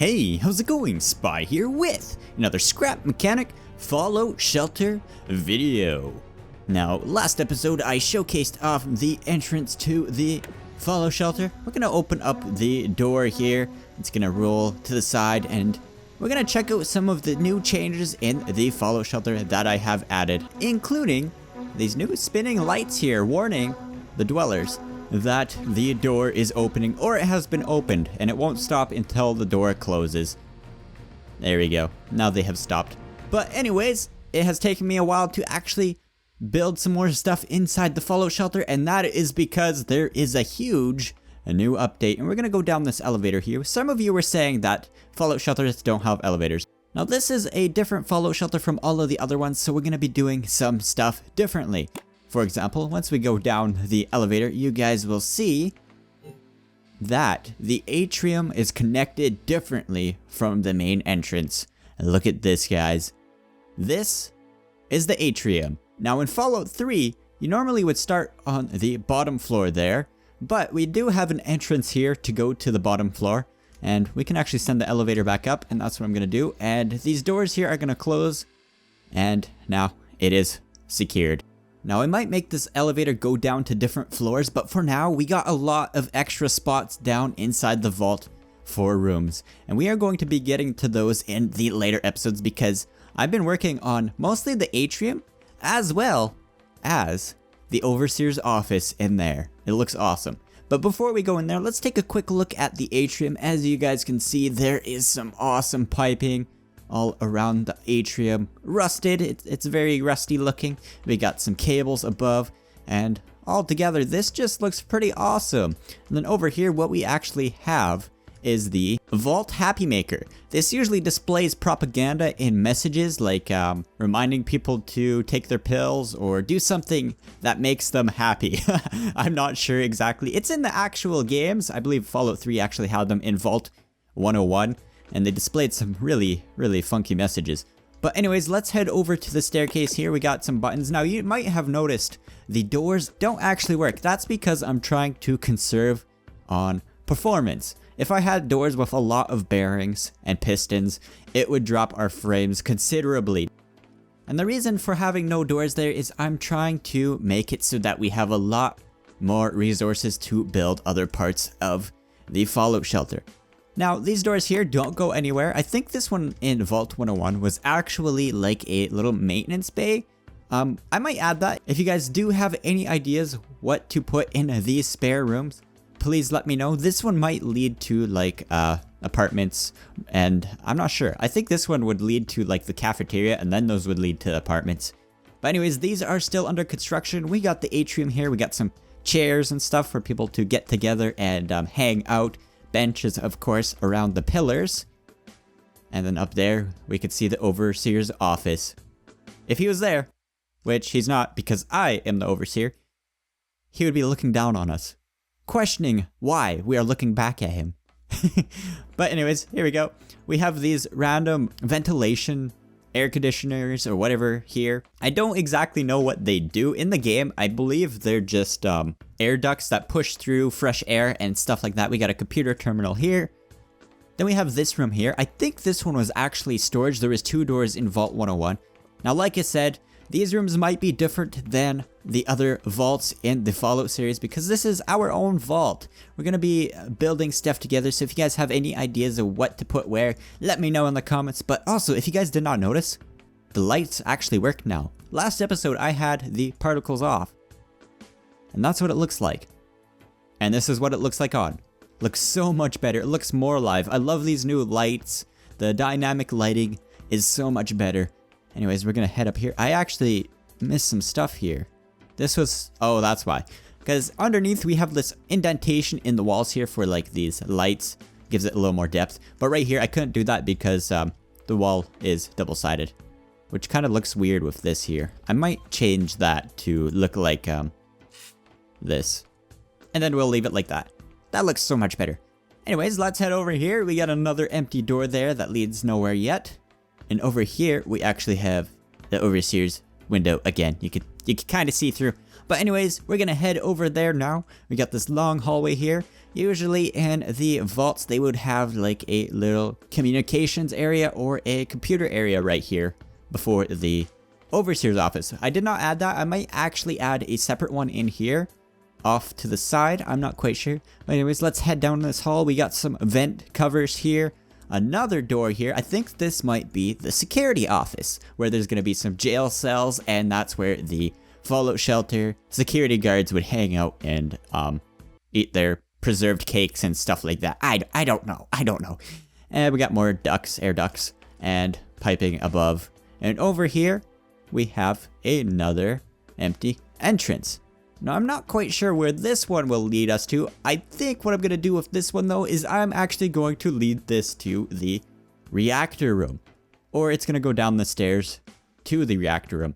Hey, how's it going? Spy here with another scrap mechanic fallout shelter video. Now, last episode I showcased off the entrance to the fallout shelter. We're gonna open up the door here. It's gonna roll to the side and we're gonna check out some of the new changes in the fallout shelter that I have added, including these new spinning lights here warning the dwellers that the door is opening, or it has been opened and it won't stop until the door closes. There we go. Now they have stopped. But anyways, it has taken me a while to actually build some more stuff inside the fallout shelter, and that is because there is a new update, and we're gonna go down this elevator here. Some of you were saying that fallout shelters don't have elevators. Now this is a different fallout shelter from all of the other ones, so we're gonna be doing some stuff differently. For example, once we go down the elevator, you guys will see that the atrium is connected differently from the main entrance. And look at this, guys. This is the atrium. Now in Fallout 3, you normally would start on the bottom floor there, but we do have an entrance here to go to the bottom floor, and we can actually send the elevator back up, and that's what I'm gonna do. And these doors here are gonna close, and now it is secured. Now I might make this elevator go down to different floors, but for now we got a lot of extra spots down inside the vault for rooms. And we are going to be getting to those in the later episodes because I've been working on mostly the atrium as well as the overseer's office in there. It looks awesome. But before we go in there, let's take a quick look at the atrium. As you guys can see, there is some awesome piping all around the atrium. Rusted, it's very rusty looking. We got some cables above, and all together this just looks pretty awesome. And then over here what we actually have is the Vault Happy Maker. This usually displays propaganda in messages like reminding people to take their pills or do something that makes them happy. I'm not sure exactly. It's in the actual games. I believe Fallout 3 actually had them in Vault 101. And they displayed some really funky messages. But anyways, let's head over to the staircase here. We got some buttons. Now you might have noticed the doors don't actually work. That's because I'm trying to conserve on performance. If I had doors with a lot of bearings and pistons, it would drop our frames considerably. And the reason for having no doors there is I'm trying to make it so that we have a lot more resources to build other parts of the fallout shelter. Now, these doors here don't go anywhere. I think this one in Vault 101 was actually like a little maintenance bay. I might add that. If you guys do have any ideas what to put in these spare rooms, please let me know. This one might lead to like apartments, and I'm not sure. I think this one would lead to like the cafeteria, and then those would lead to apartments. But anyways, these are still under construction. We got the atrium here. We got some chairs and stuff for people to get together and hang out. Benches, of course, around the pillars. And then up there, we could see the overseer's office. If he was there, which he's not because I am the overseer, he would be looking down on us, questioning why we are looking back at him. But anyways, here we go. We have these random ventilation air conditioners or whatever here. I don't exactly know what they do in the game. I believe they're just air ducts that push through fresh air and stuff like that. We got a computer terminal here. Then we have this room here. I think this one was actually storage. There was 2 doors in Vault 101. Now, like I said, these rooms might be different than the other vaults in the Fallout series because this is our own vault. We're going to be building stuff together, so if you guys have any ideas of what to put where, let me know in the comments. But also, if you guys did not notice, the lights actually work now. Last episode, I had the particles off, and that's what it looks like. And this is what it looks like on. Looks so much better. It looks more alive. I love these new lights. The dynamic lighting is so much better. Anyways, we're gonna head up here. I actually missed some stuff here. This was, oh, that's why. Because underneath we have this indentation in the walls here for like these lights. Gives it a little more depth. But right here, I couldn't do that because the wall is double-sided, which kind of looks weird with this here. I might change that to look like this. And then we'll leave it like that. That looks so much better. Anyways, let's head over here. We got another empty door there that leads nowhere yet. And over here, we actually have the overseer's window again. You could you can kind of see through. But anyways, we're gonna head over there now. We got this long hallway here. Usually in the vaults, they would have like a little communications area or a computer area right here before the overseer's office. I did not add that. I might actually add a separate one in here off to the side. I'm not quite sure. But anyways, let's head down this hall. We got some vent covers here. Another door here. I think this might be the security office where there's going to be some jail cells, and that's where the Fallout shelter security guards would hang out and eat their preserved cakes and stuff like that. I don't know. And we got more ducts, air ducts, and piping above. And over here, we have another empty entrance. Now, I'm not quite sure where this one will lead us to. I think what I'm going to do with this one, though, is I'm actually going to lead this to the reactor room. Or it's going to go down the stairs to the reactor room.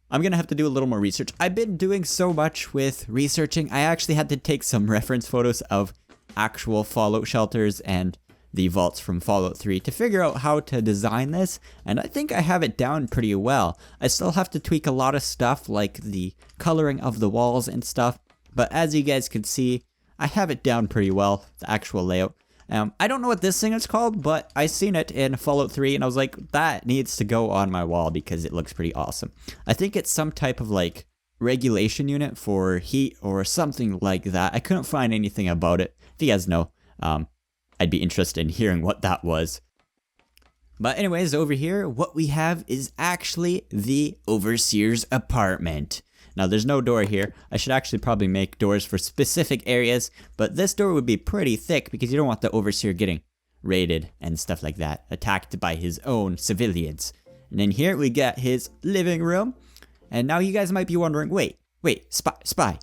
I'm going to have to do a little more research. I've been doing so much with researching. I actually had to take some reference photos of actual Fallout shelters and the vaults from Fallout 3 to figure out how to design this, and I think I have it down pretty well. I still have to tweak a lot of stuff like the coloring of the walls and stuff, but as you guys can see, I have it down pretty well, the actual layout. I don't know what this thing is called, but I seen it in Fallout 3 and I was like, that needs to go on my wall because it looks pretty awesome. I think it's some type of like regulation unit for heat or something like that. I couldn't find anything about it. If you guys know, I'd be interested in hearing what that was. But anyways, over here, what we have is actually the Overseer's apartment. Now, there's no door here. I should actually probably make doors for specific areas, but this door would be pretty thick because you don't want the Overseer getting raided and stuff like that, attacked by his own civilians. And then here we got his living room. And now you guys might be wondering, wait, Spy,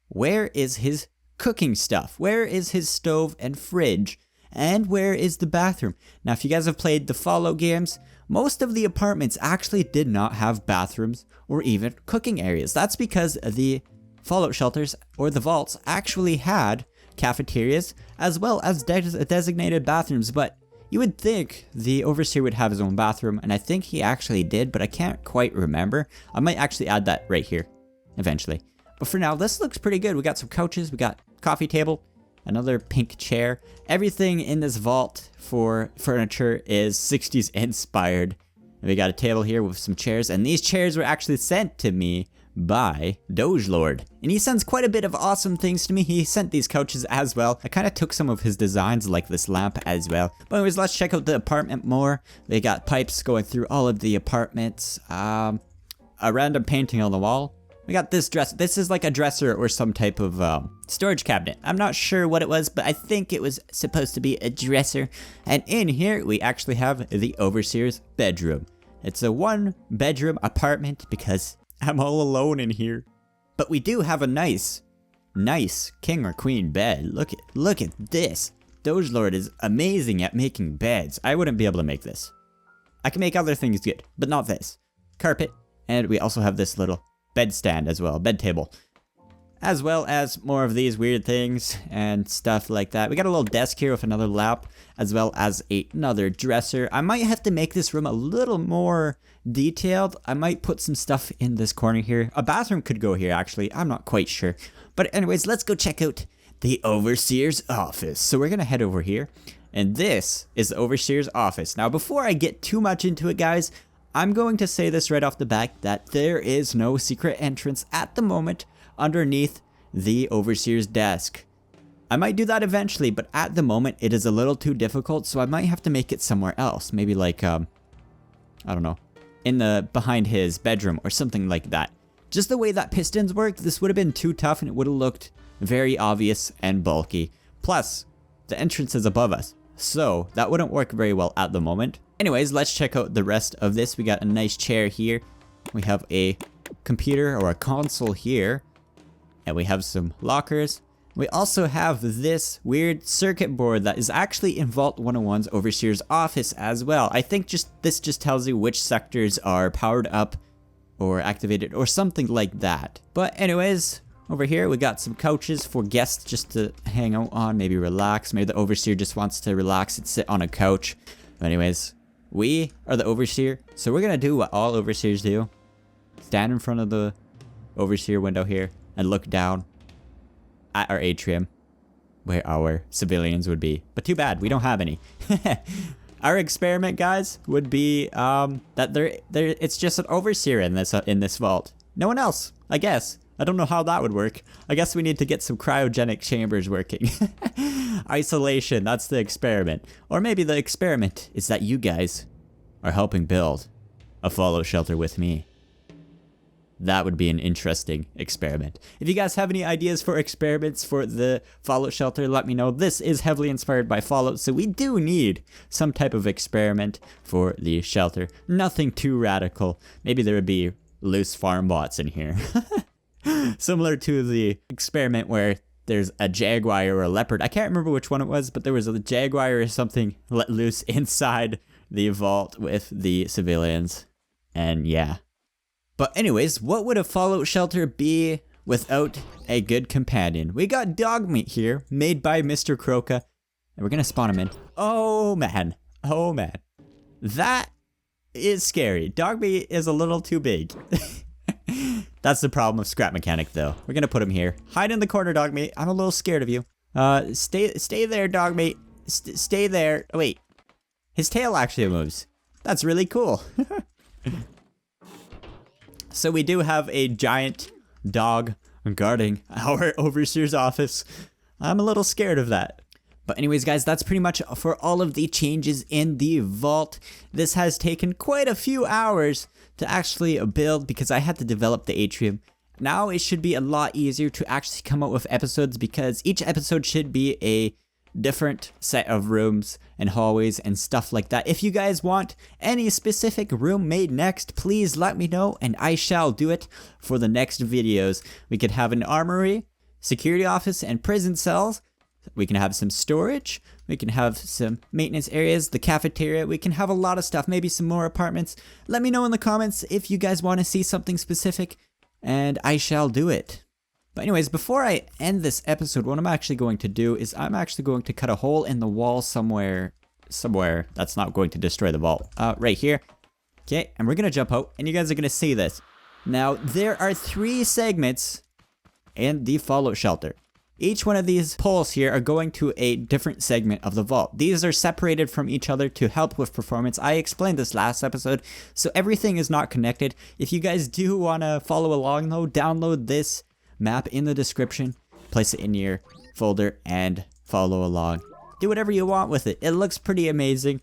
where is his cooking stuff? Where is his stove and fridge? And where is the bathroom? Now, if you guys have played the Fallout games, most of the apartments actually did not have bathrooms or even cooking areas. That's because the Fallout shelters or the vaults actually had cafeterias as well as designated bathrooms, but you would think the Overseer would have his own bathroom, and I think he actually did, but I can't quite remember. I might actually add that right here eventually. But for now, this looks pretty good. We got some couches, we got coffee table, another pink chair. Everything in this vault for furniture is 60s inspired. And we got a table here with some chairs, and these chairs were actually sent to me by Dogelord. And he sends quite a bit of awesome things to me. He sent these couches as well. I kind of took some of his designs like this lamp as well. But anyways, let's check out the apartment more. They got pipes going through all of the apartments. A random painting on the wall. We got this dresser. This is like a dresser or some type of storage cabinet. I'm not sure what it was, but I think it was supposed to be a dresser. And in here, we actually have the Overseer's bedroom. It's a 1-bedroom apartment because I'm all alone in here. But we do have a nice king or queen bed. Look at this. Dogelord is amazing at making beds. I wouldn't be able to make this. I can make other things good, but not this. Carpet, and we also have this little bed stand as well, bed table, as well as more of these weird things and stuff like that. We got a little desk here with another lamp, as well as another dresser. I might have to make this room a little more detailed. I might put some stuff in this corner here. A bathroom could go here, actually. I'm not quite sure. But anyways, let's go check out the Overseer's office. So we're gonna head over here, and this is the Overseer's office. Now, before I get too much into it, guys, I'm going to say this right off the bat that there is no secret entrance at the moment underneath the Overseer's desk. I might do that eventually, but at the moment it is a little too difficult, so I might have to make it somewhere else. Maybe like, I don't know, behind his bedroom or something like that. Just the way that pistons work, this would have been too tough and it would have looked very obvious and bulky. Plus, the entrance is above us, so that wouldn't work very well at the moment. Anyways, let's check out the rest of this. We got a nice chair here. We have a computer or a console here. And we have some lockers. We also have this weird circuit board that is actually in Vault 101's Overseer's office as well. I think this just tells you which sectors are powered up or activated or something like that. But anyways, over here we got some couches for guests just to hang out on, maybe relax. Maybe the Overseer just wants to relax and sit on a couch. But anyways, we are the Overseer, so we're gonna do what all Overseers do. Stand in front of the overseer window here and look down at our atrium where our civilians would be. But too bad, we don't have any. Our experiment, guys, would be that it's just an overseer in this vault. No one else, I guess. I don't know how that would work. I guess we need to get some cryogenic chambers working. Isolation, that's the experiment. Or maybe the experiment is that you guys are helping build a fallout shelter with me. That would be an interesting experiment. If you guys have any ideas for experiments for the Fallout shelter, let me know. This is heavily inspired by Fallout, so we do need some type of experiment for the shelter. Nothing too radical. Maybe there would be loose farm bots in here. Similar to the experiment where there's a jaguar or a leopard. I can't remember which one it was, but there was a jaguar or something let loose inside the vault with the civilians. And yeah. But anyways, what would a Fallout shelter be without a good companion? We got dog meat here, made by Mr. Croca, and we're gonna spawn him in. Oh man, oh man. That is scary. Dog meat is a little too big. That's the problem of Scrap Mechanic though. We're gonna put him here. Hide in the corner, dog meat. I'm a little scared of you. Stay there, dog meat. Stay there. Oh, wait. His tail actually moves. That's really cool. So we do have a giant dog guarding our overseer's office. I'm a little scared of that. But anyways, guys, that's pretty much for all of the changes in the vault. This has taken quite a few hours to actually build because I had to develop the atrium. Now it should be a lot easier to actually come up with episodes because each episode should be a different set of rooms and hallways and stuff like that. If you guys want any specific room made next, please let me know and I shall do it for the next videos. We could have an armory, security office, and prison cells. We can have some storage. We can have some maintenance areas, the cafeteria. We can have a lot of stuff, maybe some more apartments. Let me know in the comments if you guys want to see something specific and I shall do it. But anyways, before I end this episode, what I'm actually going to do is I'm actually going to cut a hole in the wall somewhere that's not going to destroy the vault. Right here. Okay, and we're going to jump out, and you guys are going to see this. Now, there are 3 segments in the Fallout shelter. Each one of these poles here are going to a different segment of the vault. These are separated from each other to help with performance. I explained this last episode, so everything is not connected. If you guys do want to follow along though, download this map in the description, place it in your folder, and follow along. Do whatever you want with it. It looks pretty amazing.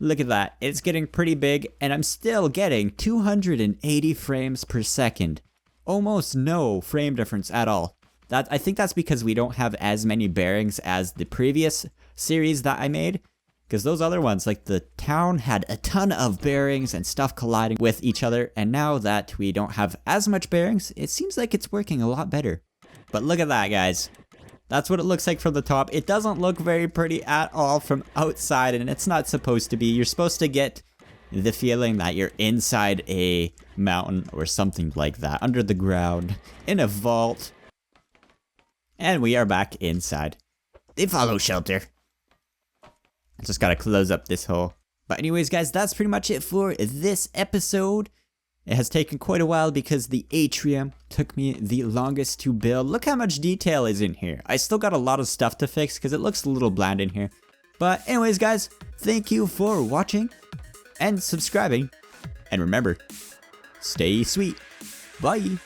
Look at that. It's getting pretty big, and I'm still getting 280 frames per second. Almost no frame difference at all. I think that's because we don't have as many bearings as the previous series that I made. Because those other ones, like the town, had a ton of bearings and stuff colliding with each other. And now that we don't have as much bearings, it seems like it's working a lot better. But look at that, guys. That's what it looks like from the top. It doesn't look very pretty at all from outside, and it's not supposed to be. You're supposed to get the feeling that you're inside a mountain or something like that, under the ground, in a vault. And we are back inside the Fallout shelter. Just gotta close up this hole. But anyways, guys, that's pretty much it for this episode. It has taken quite a while because the atrium took me the longest to build. Look how much detail is in here. I still got a lot of stuff to fix because it looks a little bland in here. But anyways, guys, thank you for watching and subscribing. And remember, stay sweet. Bye.